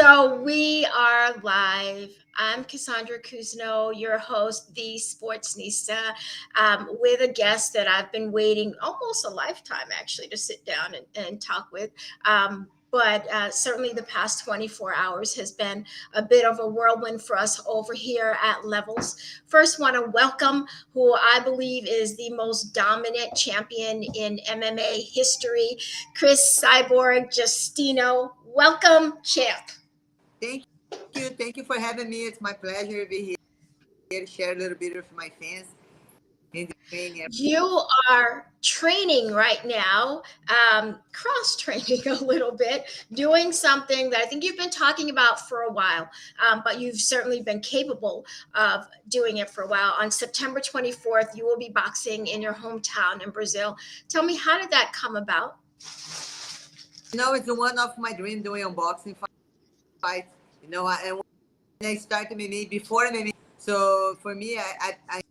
So we are live. I'm Cassandra Kuzno, your host, the Sportsnista, with a guest that I've been waiting almost a lifetime actually to sit down and talk with. But certainly the past 24 hours has been a bit of a whirlwind for us over here at Levels. First, want to welcome who I believe is the most dominant champion in MMA history, Cris Cyborg Justino. Welcome, champ. Thank you. Thank you for having me. It's my pleasure to be here to share a little bit with my fans in the ring. You are training right now, cross training a little bit, doing something that I think you've been talking about for a while, but you've certainly been capable of doing it for a while. On September 24th, you will be boxing in your hometown in Brazil. Tell me, how did that come about? It's one of my dreams doing unboxing fights. And when I started MMA, before MMA, so for me, I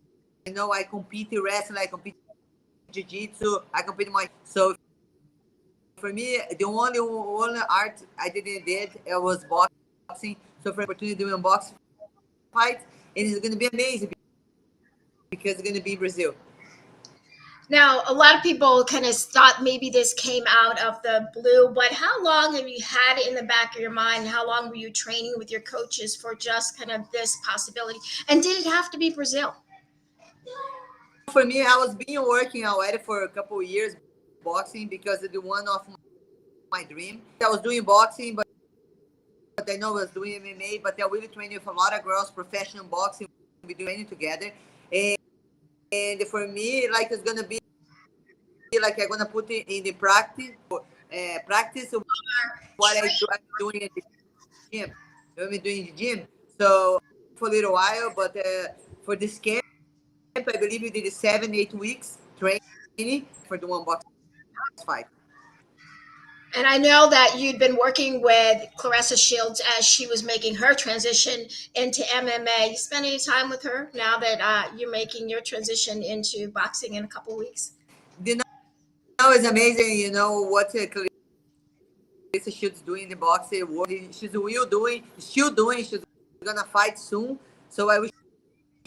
compete in wrestling, I compete in jiu-jitsu, I compete in my. So for me, the only art I did was boxing. So for opportunity to do unboxing fights, and it's going to be amazing because it's going to be in Brazil. Now, a lot of people kind of thought maybe this came out of the blue, but how long have you had it in the back of your mind? How long were you training with your coaches for just kind of this possibility? And did it have to be Brazil? For me, I was been working already for a couple of years boxing because it's one of my dream. I was doing boxing, but I know I was doing MMA, but I really training with a lot of girls, professional boxing. We do training together. And for me, like it's gonna be like I'm gonna put it in the practice what I'm doing in the gym. I'm doing in the gym. So for a little while, but for this camp, I believe we did 7-8 weeks training for the one box fight. And I know that you'd been working with Clarissa Shields as she was making her transition into MMA. You spend any time with her now that you're making your transition into boxing in a couple of weeks? It's amazing, what Clarissa Shields doing in the boxing. She's still doing. She's gonna fight soon. So I wish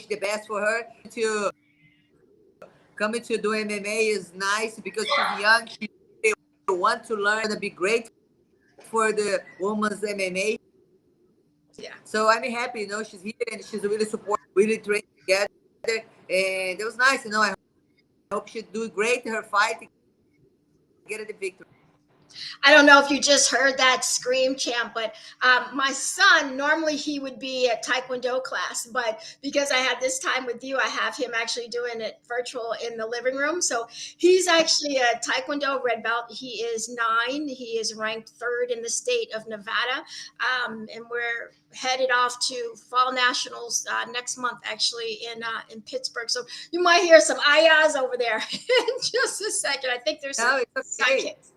the best for her. To coming to do MMA is nice because she's young. She want to learn. To be great for the women's MMA. Yeah. So I'm happy, she's here and she's really supportive, really trained together. And it was nice, I hope she do great in her fight to get the victory. I don't know if you just heard that scream, champ, but my son, normally he would be at Taekwondo class, but because I had this time with you, I have him actually doing it virtual in the living room. So he's actually a Taekwondo red belt. He is 9. He is ranked 3rd in the state of Nevada. And we're headed off to Fall Nationals next month, actually in Pittsburgh. So you might hear some ayahs over there in just a second. I think there's some sidekicks.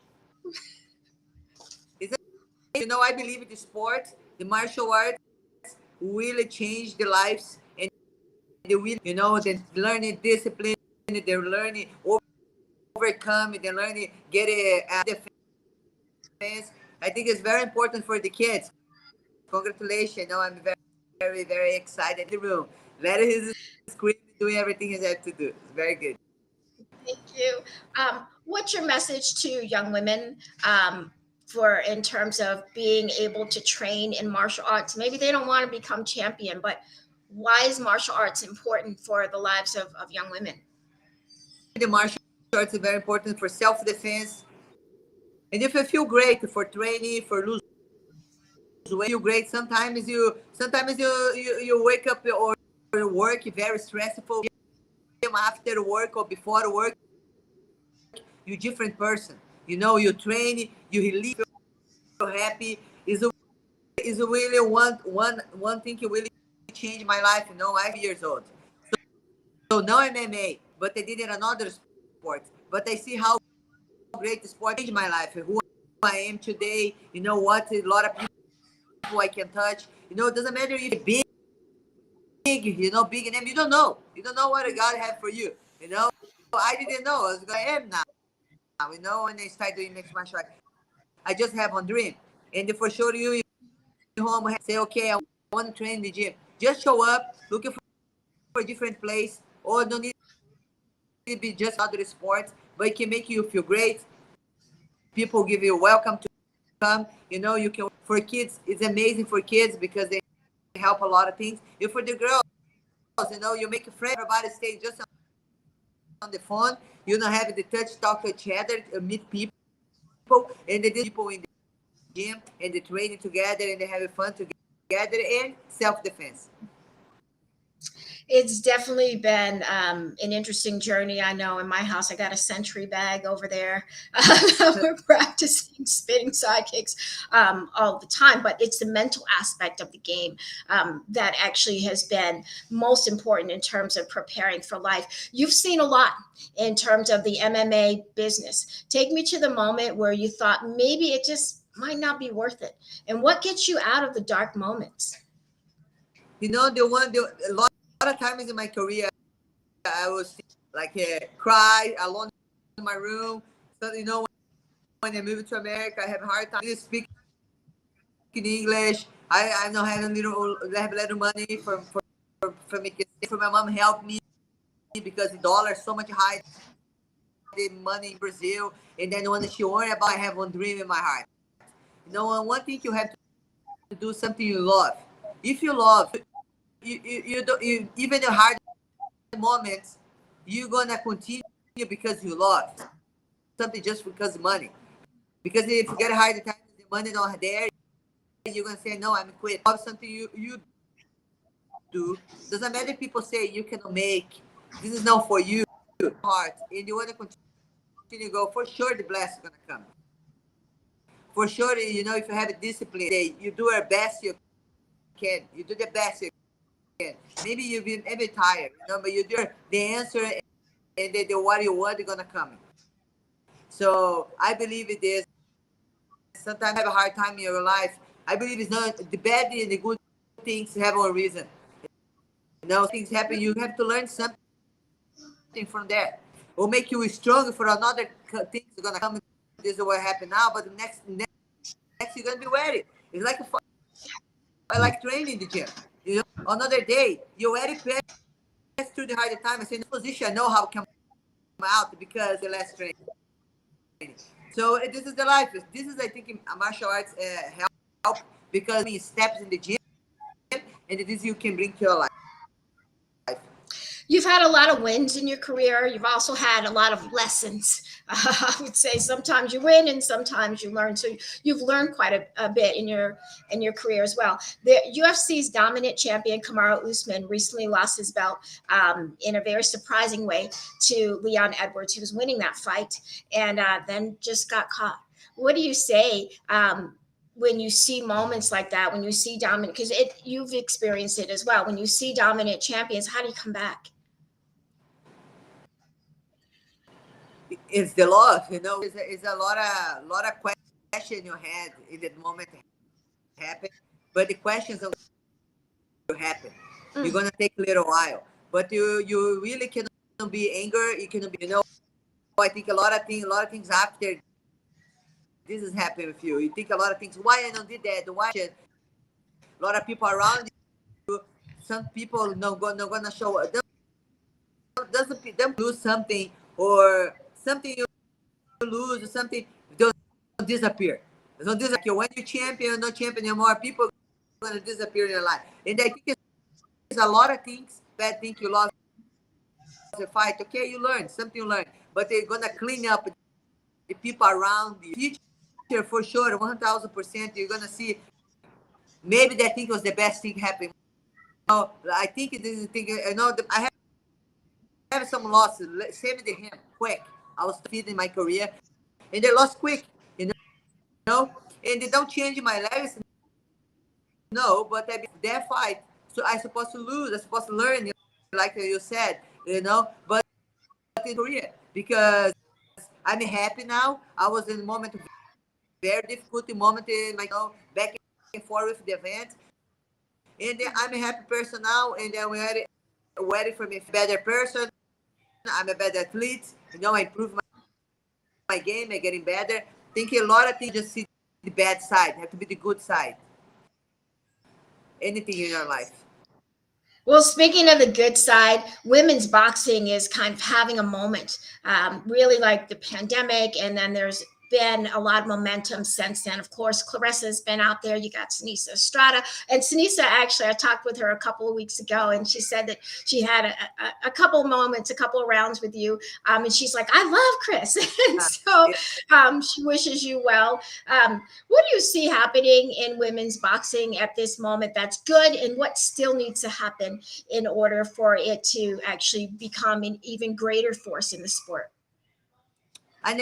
I believe in the sport, the martial arts really change the lives, and they will, they learning discipline, they're learning overcome, they're learning get a defense. I think it's very important for the kids. Congratulations! I'm very, very, very excited in the room. Let his scream, doing everything he has to do. It's very good. Thank you. What's your message to young women for in terms of being able to train in martial arts? Maybe they don't want to become champion, but why is martial arts important for the lives of young women? The martial arts is very important for self-defense. And if you feel great for training, for lose weight, feel great. Sometimes you wake up or work very stressful. After work or before work, you're a different person. You train, you relieve, you're happy. Is really one thing you really changed my life. I'm years old. So now I'm MMA, but I did it another sport. But I see how great the sport changed my life. Who I am today. What a lot of people I can touch. It doesn't matter if you're big, big name. You don't know. You don't know what God have for you. I didn't know. I am now. When I start doing mixed martial arts, I just have one dream, and for sure you home, say, okay, I want to train in the gym. Just show up, looking for a different place, or don't need to be just other sports, but it can make you feel great. People give you welcome to come. You can, for kids, it's amazing for kids because they help a lot of things. And for the girls, you make a friend, everybody stay just on the phone. You don't have the touch, talk to each other, meet people, and they people in the gym, and they training together, and they have fun together, and self-defense. It's definitely been an interesting journey. I know in my house, I got a century bag over there. We're practicing spinning side kicks all the time, but it's the mental aspect of the game that actually has been most important in terms of preparing for life. You've seen a lot in terms of the MMA business. Take me to the moment where you thought maybe it just might not be worth it. And what gets you out of the dark moments? A lot of times in my career, I was like cry alone in my room. So when I moved to America, I have a hard time speaking English. I don't have a little money for me. For my mom helped me because the dollar is so much higher than money in Brazil. And then when she worried about, I have one dream in my heart. One thing you have to do something you love. If you love, you don't, even the hard moments, you're gonna continue because you love something just because of money. Because if you get a hard time, the money not there, you're gonna say no, I'm quit. Love something you do. Doesn't matter if people say you cannot make. This is not for you. Heart, and you wanna continue to go. For sure, the blessing is gonna come. For sure, if you have a discipline, you do your best you can. You do the best you can. Maybe you've been every tired, but you do the answer, and the what you want is gonna come. So I believe it is. Sometimes you have a hard time in your life. I believe it's not the bad and the good things have a reason. Things happen. You have to learn something from that. It will make you stronger for another things are gonna come. This is what happened now, but the next you're gonna be ready. It's like I like training in the gym. Another day you already pass through the hard time. I say in this position, I know how to come out because the last training. So this is the life. This is, I think, in martial arts help because it steps in the gym, and this you can bring to your life. You've had a lot of wins in your career. You've also had a lot of lessons. I would say sometimes you win and sometimes you learn. So you've learned quite a bit in your career as well. The UFC's dominant champion Kamaru Usman recently lost his belt in a very surprising way to Leon Edwards. He was winning that fight and then just got caught. What do you say? When you see moments like that, when you see dominant, because you've experienced it as well. When you see dominant champions, how do you come back? It's the love, It's a lot of questions in your head in that moment happen, but the questions are going to happen. You're gonna take a little while, but you really cannot be angry. You cannot be, I think a lot of things after this has happened with you. You think a lot of things. Why I don't did that? Why? A lot of people around you. Some people not gonna show. Doesn't lose something or something you lose or something don't disappear. Don't disappear. When you champion, not champion anymore, people are gonna disappear in your life. And I think it's a lot of things. Bad thing you lost a fight. Okay, you learn something. You learn, but they're gonna clean up the people around you. Future for sure, 1,000%. You're gonna see. Maybe that thing was the best thing happening. I think it is the thing. I have some losses. Same with him, quick. I was feeding my career, and they lost quick, and they don't change my legacy. No, but their fight. So I supposed to lose. I supposed to learn, like you said, But in career, because I'm happy now. I was in a moment, very difficult moment in my, back and forth with the event, and then I'm a happy person now, and then we're ready for me, better person. I'm a better athlete. I improve my game. I'm getting better. Thinking a lot of things. Just see the bad side. Have to be the good side. anything in your life. Well, speaking of the good side, women's boxing is kind of having a moment, really like the pandemic. And then there's been a lot of momentum since then. Of course, Clarissa's been out there. You got Sinisa Estrada. And Sinisa, actually, I talked with her a couple of weeks ago, and she said that she had a couple moments, a couple of rounds with you. And she's like, I love Cris. And so she wishes you well. What do you see happening in women's boxing at this moment that's good, and what still needs to happen in order for it to actually become an even greater force in the sport? And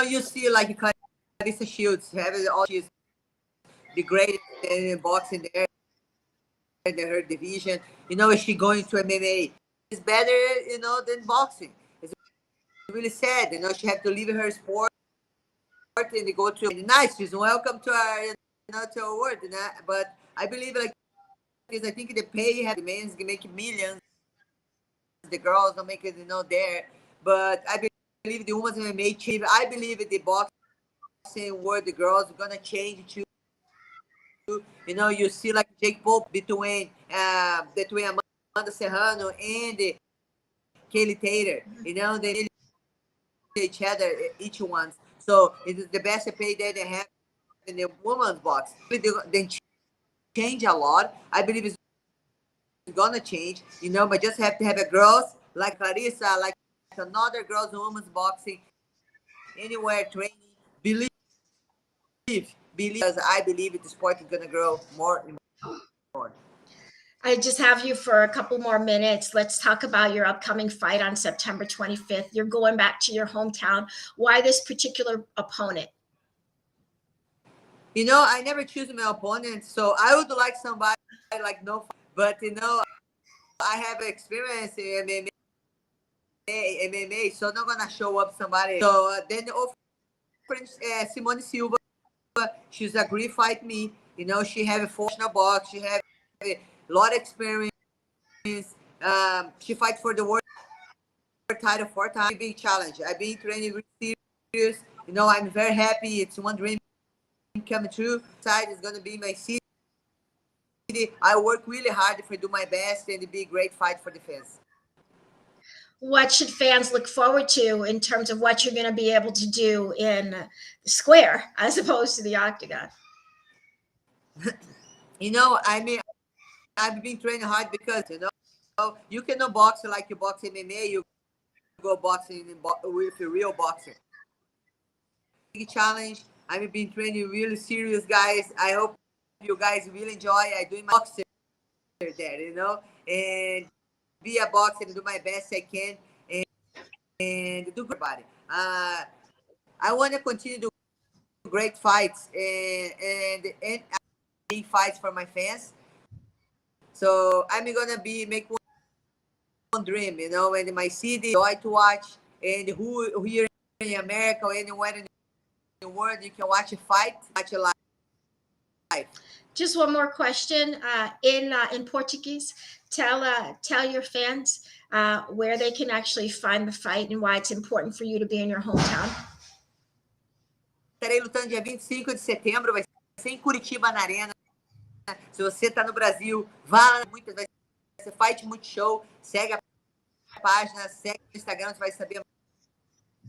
you see like Clarissa Shields having all, she's the greatest in boxing there in her division. Is she going to MMA? It's better, than boxing. It's really sad. She had to leave her sport and go to nice. She's welcome to our, to our world. But I believe like this. I think the pay have the men's make millions. The girls don't make it, there. But I believe the women's MMA change. I believe the boxing world, the girls are gonna change too. You see like Jake Paul between Amanda Serrano and Kaylee Taylor. They each other, each one. So it is the best pay that they have in the women's box. They change a lot. I believe it's gonna change, but just have to have a girls like Clarissa, like another girls in women's boxing, anywhere training. Believe, because I believe the sport is gonna grow more and more. I just have you for a couple more minutes. Let's talk about your upcoming fight on September 25th. You're going back to your hometown. Why this particular opponent? I never choose my opponent, so I would like somebody like no, but I have experience in MMA, so I'm not gonna show up somebody. So then Simone Silva, she's agreed fight me. She have a professional box. She have a lot of experience. She fight for the world title 4 times. Big challenge. I've been training really serious. I'm very happy. It's one dream coming true. Side is gonna be my city. I work really hard to do my best and it'll be a great fight for the fans. What should fans look forward to in terms of what you're going to be able to do in the square as opposed to the octagon? I mean, I've been training hard because you cannot box like you box MMA. You go boxing with a real boxer. Big challenge. I've been training really serious, guys. I hope you guys will enjoy. I doing my boxer there, and be a boxer and do my best I can and do good body. I want to continue to do great fights and big fights for my fans. So I'm gonna make one dream, and my city, joy to watch, and who here in America or anywhere in the world you can watch a fight, watch a live. Just one more question in Portuguese. Tell your fans where they can actually find the fight and why it's important for you to be in your hometown. Estarei lutando dia 25 de setembro, vai ser em Curitiba na Arena. Se você está no Brasil, vá lá, vai ser Fight Multishow, segue a página, segue o Instagram, você vai saber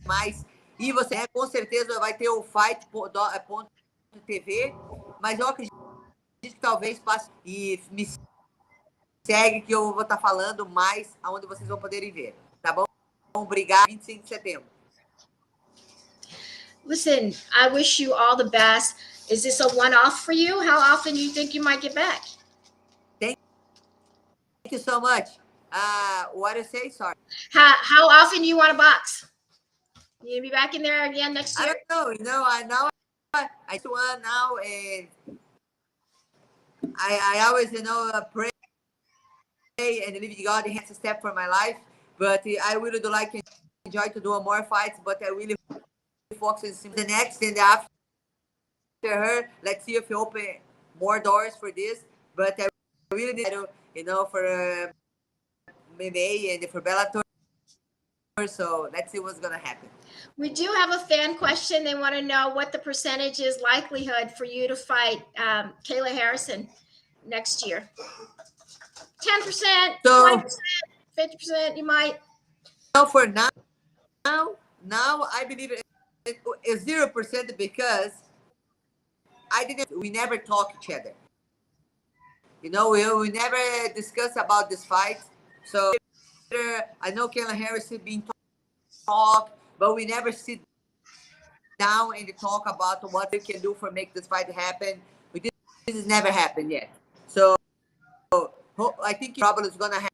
mais. E você com certeza vai ter o fight.tv, mas eu acredito que talvez passe e me segue que eu vou estar falando mais aonde vocês vão poderem ver, tá bom? Obrigado, 25 de setembro. Listen, I wish you all the best. Is this a one-off for you? How often do you think you might get back? Thank you so much. What to say? Sorry. How often do you want to box? You gonna be back in there again next year? I don't know. I just want now, and I always pray and believe God has a step for my life. But I really do like and enjoy to do more fights. But I really focus on the next and after her. Let's see if we open more doors for this. But I really need to, for MMA and for Bellator. So let's see what's gonna happen. We do have a fan question. They want to know what the percentage is likelihood for you to fight Kayla Harrison next year. 10%, So 20%, 50%. You might. for now, I believe it is 0% because we never talk each other. You know, we never discuss about this fight. So I know Kayla Harris has been talk, but we never sit down and talk about what we can do for make this fight happen. This has never happened yet. So I think probably it's gonna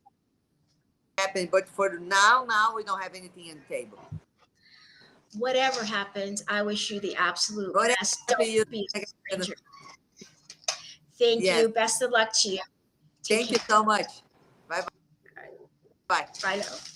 happen, but for now we don't have anything on the table. Whatever happens, I wish you the absolute Whatever best. happens, Don't be a stranger. Thank Yes. you. Best of luck to you. Take Thank you care. so much. Bye bye. Bye now.